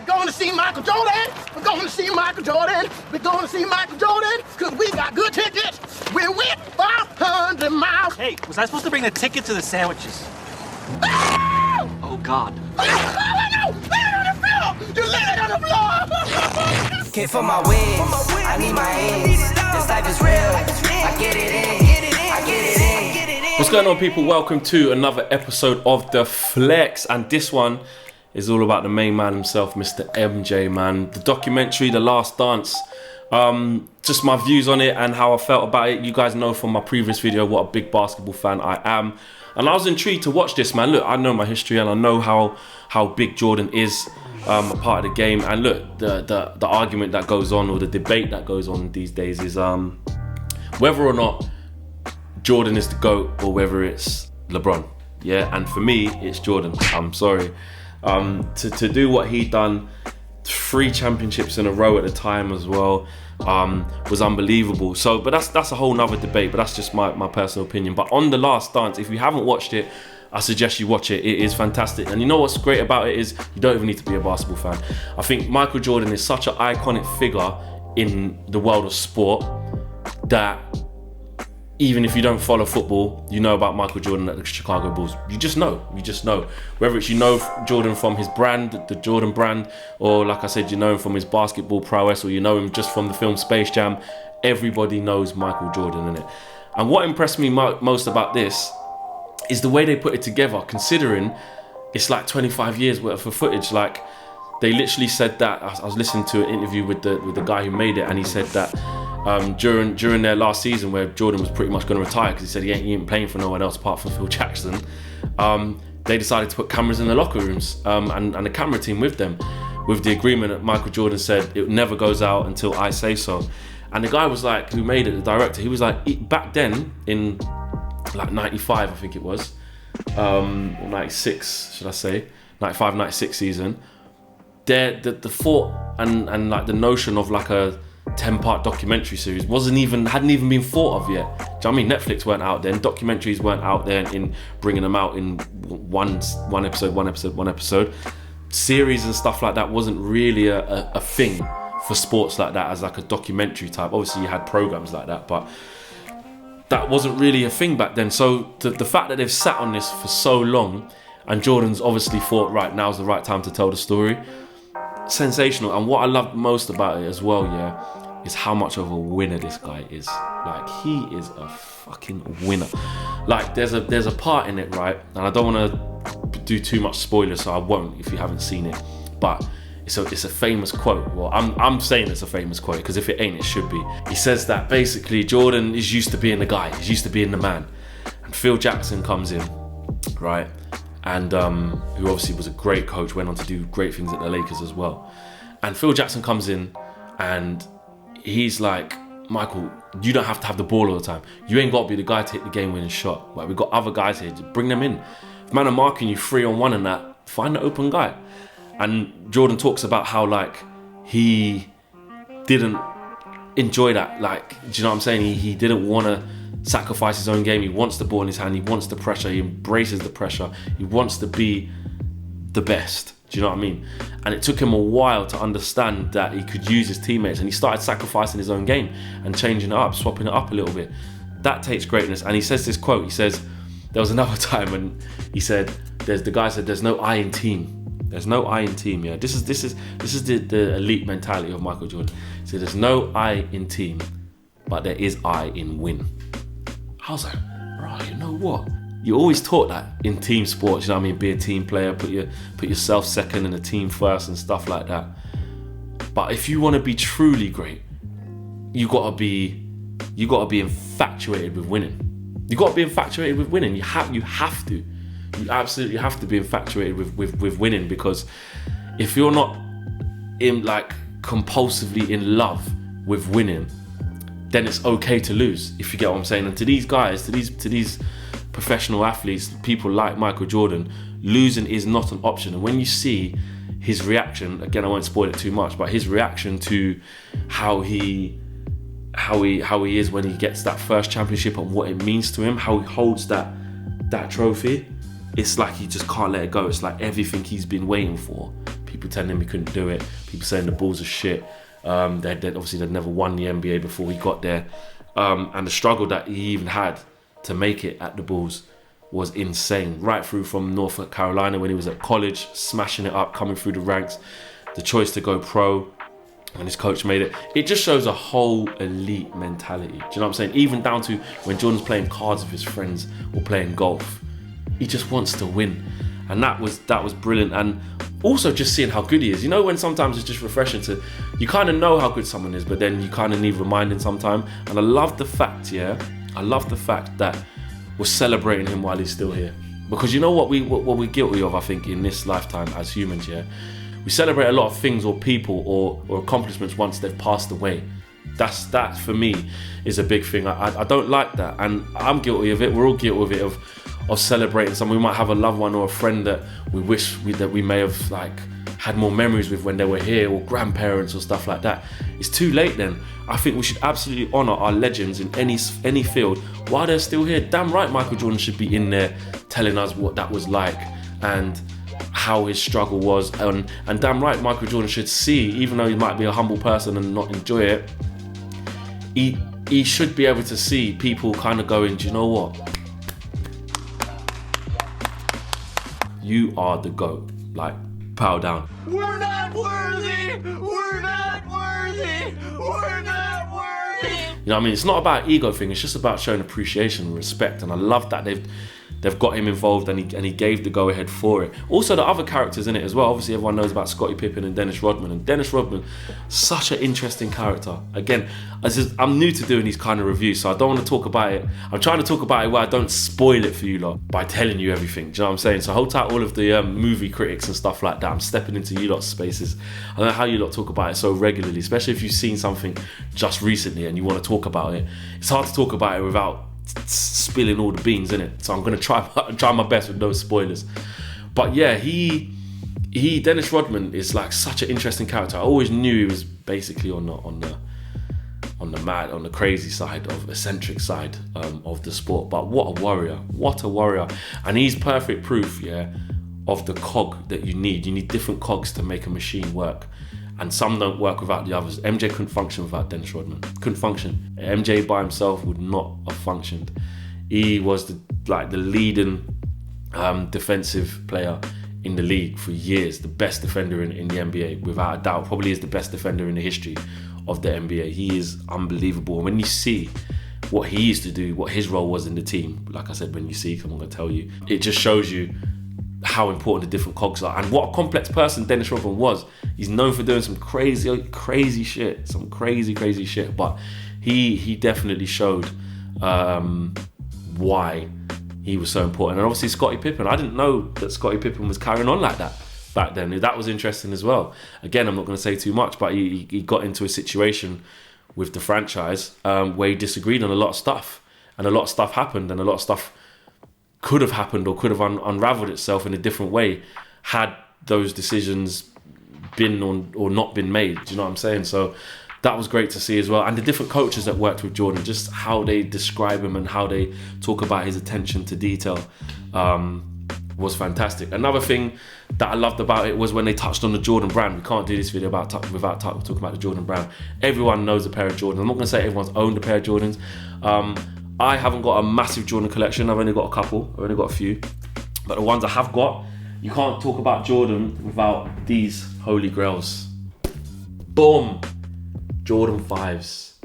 We're going to see Michael Jordan. We're going to see Michael Jordan. We're going to see Michael Jordan because we got good tickets. We went 500 miles. Hey, was I supposed to bring the ticket to the sandwiches? Oh, God. No! Lay it on the floor! Just lay it on the floor! Came for my wins, I need my ends. This life is real, I get it in, I get it in. What's going on, people? Welcome to another episode of The Flex, and this one is all about the main man himself, Mr. MJ, man. The documentary, The Last Dance. Just my views on it and how I felt about it. You guys know from my previous video what a big basketball fan I am. And I was intrigued to watch this, man. Look, I know my history and I know how big Jordan is a part of the game. And look, the argument that goes on, or the debate that goes on these days, is whether or not Jordan is the GOAT or whether it's LeBron. Yeah, and for me, it's Jordan. I'm sorry. To do what he done, 3 championships in a row at the time as well, was unbelievable. So, but that's a whole nother debate, but that's just my personal opinion. But on The Last Dance, if you haven't watched it, I suggest you watch it. It is fantastic. And you know what's great about it is you don't even need to be a basketball fan. I think Michael Jordan is such an iconic figure in the world of sport that even if you don't follow football, you know about Michael Jordan at the Chicago Bulls. You just know. Whether it's Jordan from his brand, the Jordan brand, or like I said, you know him from his basketball prowess, or you know him just from the film Space Jam. Everybody knows Michael Jordan, innit? And what impressed me most about this is the way they put it together, considering it's like 25 years worth of footage. Like, they literally said that, I was listening to an interview with the guy who made it, and he said that during their last season, where Jordan was pretty much going to retire because he said he ain't playing for no one else apart from Phil Jackson, they decided to put cameras in the locker rooms and the camera team with them, with the agreement that Michael Jordan said it never goes out until I say so. And the guy was like, who made it, the director, he was like, back then in like 95, I think it was, 96, should I say, 95, 96 season, the thought and like the notion of like a 10-part documentary series hadn't even been thought of yet. Do you know what I mean? Netflix weren't out then, documentaries weren't out there in bringing them out in one episode. Series and stuff like that wasn't really a thing for sports like that, as like a documentary type. Obviously you had programs like that, but that wasn't really a thing back then. So the fact that they've sat on this for so long, and Jordan's obviously thought, right, now's the right time to tell the story, sensational. And what I loved most about it as well, yeah, is how much of a winner this guy is. Like, he is a fucking winner. Like, there's a part in it, right, and I don't want to do too much spoilers, so I won't if you haven't seen it, but it's a famous quote. Well, I'm saying it's a famous quote because if it ain't, it should be. He says that basically Jordan is used to being the guy, he's used to being the man, and Phil Jackson comes in, right, and who obviously was a great coach, went on to do great things at the Lakers as well. And Phil Jackson comes in and he's like, Michael, you don't have to have the ball all the time. You ain't got to be the guy to hit the game-winning shot. Like, we've got other guys here, just bring them in. If man are marking you 3-on-1 and that, find the open guy. And Jordan talks about how, like, he didn't enjoy that. Like, do you know what I'm saying? He didn't want to sacrifice his own game. He wants the ball in his hand. He wants the pressure. He embraces the pressure. He wants to be the best. Do you know what I mean? And it took him a while to understand that he could use his teammates, and he started sacrificing his own game and changing it up, swapping it up a little bit. That takes greatness. And he says this quote. He says, there was another time when he said, the guy said, there's no I in team. There's no I in team, yeah. This is the elite mentality of Michael Jordan. He said, there's no I in team, but there is I in win. I was like, right, you know what? You always taught that in team sports, you know what I mean? Be a team player, put yourself second and the team first and stuff like that. But if you want to be truly great, you gotta be infatuated with winning. You gotta be infatuated with winning. You have to. You absolutely have to be infatuated with winning, because if you're not compulsively in love with winning, then it's okay to lose, if you get what I'm saying. And to these guys, to these professional athletes, people like Michael Jordan, losing is not an option. And when you see his reaction, again, I won't spoil it too much, but his reaction to how he is when he gets that first championship and what it means to him, how he holds that trophy, it's like he just can't let it go. It's like everything he's been waiting for, people telling him he couldn't do it, people saying the Bulls are shit. They'd never won the NBA before he got there. And the struggle that he even had to make it at the Bulls was insane. Right through from North Carolina when he was at college, smashing it up, coming through the ranks, the choice to go pro, and his coach made it. It just shows a whole elite mentality. Do you know what I'm saying? Even down to when Jordan's playing cards with his friends or playing golf, he just wants to win. And that was brilliant. And also just seeing how good he is. You know, when sometimes it's just refreshing to, you kind of know how good someone is, but then you kind of need reminding sometime. And I love the fact that we're celebrating him while he's still here. Because you know what we're guilty of, I think, in this lifetime as humans, yeah? We celebrate a lot of things or people or accomplishments once they've passed away. That for me is a big thing. I don't like that, and I'm guilty of it. We're all guilty of it, of celebrating someone. We might have a loved one or a friend that we wish that we may have like had more memories with when they were here, or grandparents or stuff like that. It's too late then. I think we should absolutely honour our legends in any field while they're still here. Damn right Michael Jordan should be in there telling us what that was like and how his struggle was, and damn right Michael Jordan should see, even though he might be a humble person and not enjoy it, he should be able to see people kind of going, do you know what? You are the GOAT. Like, power down. We're not worthy. We're not worthy. We're not worthy. You know what I mean? It's not about an ego thing. It's just about showing appreciation and respect. And I love that they've got him involved, and he gave the go-ahead for it. Also, the other characters in it as well. Obviously, everyone knows about Scottie Pippen and Dennis Rodman. And Dennis Rodman, such an interesting character. Again, I'm new to doing these kind of reviews, so I don't want to talk about it. I'm trying to talk about it where I don't spoil it for you lot by telling you everything. Do you know what I'm saying? So hold tight, all of the movie critics and stuff like that. I'm stepping into you lot's spaces. I don't know how you lot talk about it so regularly, especially if you've seen something just recently and you want to talk about it. It's hard to talk about it without spilling all the beans in it, so I'm gonna try my best with no spoilers. But yeah, Dennis Rodman is like such an interesting character. I always knew he was basically on the mad, on the crazy side, of eccentric side of the sport. But what a warrior! And he's perfect proof, yeah, of the cog that you need. You need different cogs to make a machine work. And some don't work without the others. MJ couldn't function without Dennis Rodman. Couldn't function. MJ by himself would not have functioned. He was the leading defensive player in the league for years. The best defender in the NBA, without a doubt. Probably is the best defender in the history of the NBA. He is unbelievable. And when you see what he used to do, what his role was in the team, like I said, when you see, I'm not going to tell you, it just shows you how important the different cogs are and what a complex person Dennis Rodman was. He's known for doing some crazy shit, but he definitely showed why he was so important. And obviously Scottie Pippen, I didn't know that Scottie Pippen was carrying on like that back then. That was interesting as well. Again, I'm not going to say too much, but he got into a situation with the franchise where he disagreed on a lot of stuff, and a lot of stuff happened, and a lot of stuff could have happened or could have unraveled itself in a different way had those decisions been or not been made. Do you know what I'm saying? So that was great to see as well. And the different coaches that worked with Jordan, just how they describe him and how they talk about his attention to detail was fantastic. Another thing that I loved about it was when they touched on the Jordan brand. We can't do this video without talking about the Jordan brand. Everyone knows a pair of Jordans. I'm not going to say everyone's owned a pair of Jordans. I haven't got a massive Jordan collection. I've only got a couple. I've only got a few. But the ones I have got, you can't talk about Jordan without these holy grails. Boom! Jordan 5s.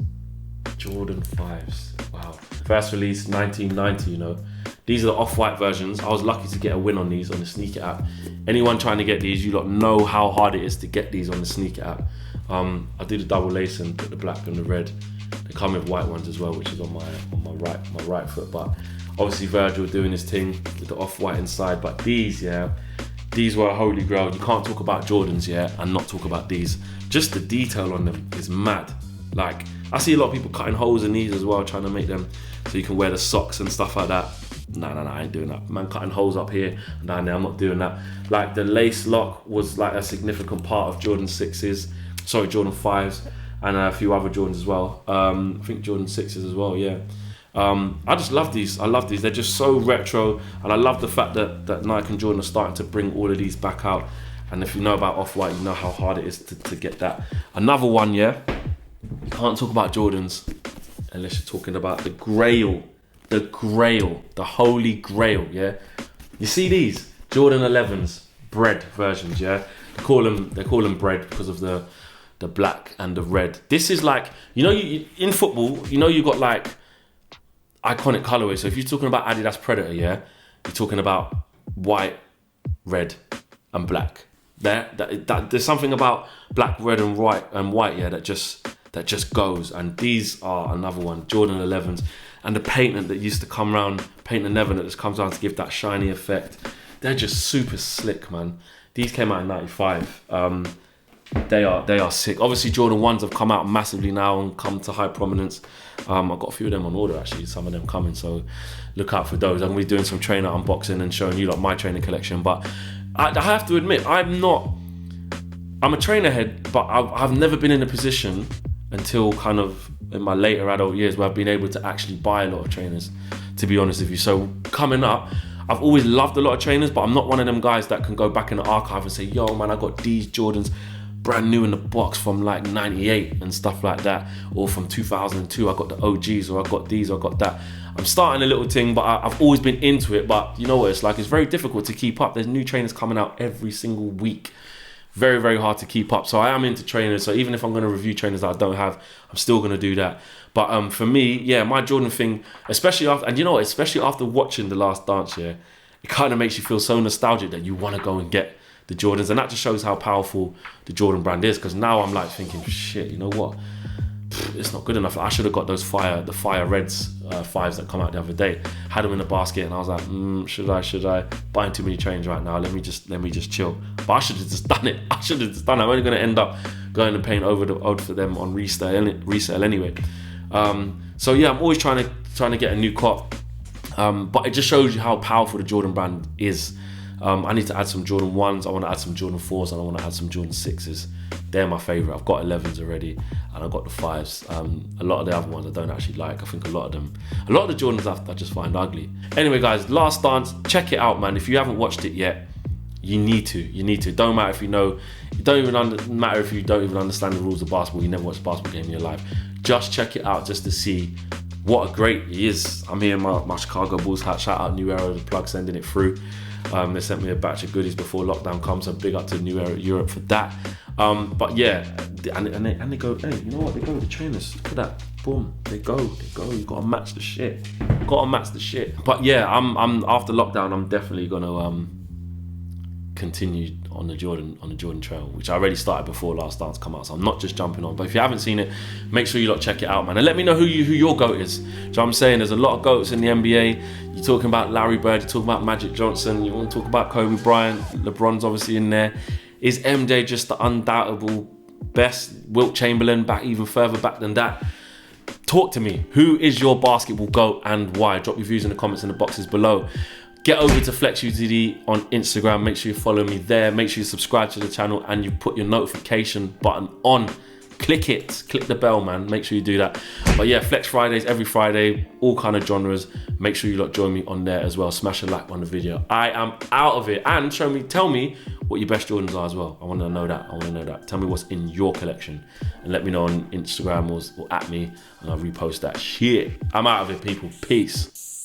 Jordan 5s. Wow. First release 1990, you know. These are the off-white versions. I was lucky to get a win on these on the Sneaker app. Anyone trying to get these, you lot know how hard it is to get these on the Sneaker app. I do the double lace and put the black and the red. They come with white ones as well, which is on my right foot. But obviously Virgil doing his thing with the off-white inside. But these were a holy grail. You can't talk about Jordans, and not talk about these. Just the detail on them is mad. Like, I see a lot of people cutting holes in these as well, trying to make them so you can wear the socks and stuff like that. No, I ain't doing that. Man, cutting holes up here and down there, I'm not doing that. Like, the lace lock was like a significant part of Jordan 5s. And a few other Jordans as well. I think Jordan 6s as well, yeah. I just love these. I love these. They're just so retro. And I love the fact that Nike and Jordan are starting to bring all of these back out. And if you know about Off-White, you know how hard it is to get that. Another one, yeah. You can't talk about Jordans unless you're talking about the Grail, the Holy Grail, yeah. You see these Jordan 11s, bread versions, yeah. They call them bread because of the black and the red. This is like, you know, you in football, you know, you got like iconic colorways. So if you're talking about Adidas Predator, yeah, you're talking about white, red, and black. There's something about black, red, and white, yeah, that just goes. And these are another one, Jordan 11s, and the patent that used to come around, patent Never that just comes around to give that shiny effect. They're just super slick, man. These came out in '95. They are sick. Obviously, Jordan 1s have come out massively now and come to high prominence. I've got a few of them on order actually. Some of them coming, so look out for those. I'm gonna be doing some trainer unboxing and showing you like my trainer collection, but I have to admit, I'm a trainer head, but I've never been in a position until kind of in my later adult years where I've been able to actually buy a lot of trainers, to be honest with you. So coming up, I've always loved a lot of trainers, but I'm not one of them guys that can go back in the archive and say, yo man, I got these Jordans brand new in the box from like 98 and stuff like that, or from 2002, I got the OGs, or I got these, or I got that. I'm starting a little thing, but I've always been into it, but you know what it's like, it's very difficult to keep up. There's new trainers coming out every single week. Very, very hard to keep up. So I am into trainers, so even if I'm going to review trainers that I don't have, I'm still going to do that. But for me, yeah, my Jordan thing, especially after, and you know what, especially after watching The Last Dance, yeah, it kind of makes you feel so nostalgic that you want to go and get the Jordans, and that just shows how powerful the Jordan brand is. Because now I'm like thinking, shit, you know what? It's not good enough. I should have got those the Fire Reds 5s that come out the other day. Had them in the basket, and I was like, should I? Buying too many trains right now. Let me just chill. But I should have just done it. I'm only going to end up going and paying over for them on resale anyway. So yeah, I'm always trying to get a new cop. But it just shows you how powerful the Jordan brand is. I need to add some Jordan 1s, I want to add some Jordan 4s, and I want to add some Jordan 6s. They're my favourite. I've got 11s already, and I've got the 5s. A lot of the other ones I don't actually like. I think a lot of the Jordans I just find ugly. Anyway guys, Last Dance, check it out man. If you haven't watched it yet, you need to. Don't matter if you know, it don't even matter if you don't even understand the rules of basketball, you never watched a basketball game in your life. Just check it out just to see what a great he is. I'm here in my Chicago Bulls hat. Shout out New Era, the plug, sending it through. They sent me a batch of goodies before lockdown comes, so big up to New Era Europe for that. But yeah, and they go, hey, you know what? They go with the trainers. Look at that, boom. They go. You gotta match the shit. But yeah, I'm after lockdown. I'm definitely gonna continue on the Jordan trail, which I already started before Last Dance come out. So I'm not just jumping on. But if you haven't seen it, make sure you lot check it out, man. And let me know who your GOAT is. Do you know what I'm saying? There's a lot of GOATs in the NBA. You're talking about Larry Bird, you're talking about Magic Johnson, you want to talk about Kobe Bryant, LeBron's obviously in there. Is MJ just the undoubtable best? Wilt Chamberlain back even further back than that? Talk to me. Who is your basketball GOAT and why? Drop your views in the comments in the boxes below. Get over to FlexUTD on Instagram. Make sure you follow me there. Make sure you subscribe to the channel and you put your notification button on. Click it. Click the bell, man. Make sure you do that. But yeah, Flex Fridays every Friday, all kind of genres. Make sure you lot join me on there as well. Smash a like on the video. I am out of it. And tell me what your best Jordans are as well. I want to know that. Tell me what's in your collection. And let me know on Instagram or at me, and I'll repost that shit. I'm out of it, people. Peace.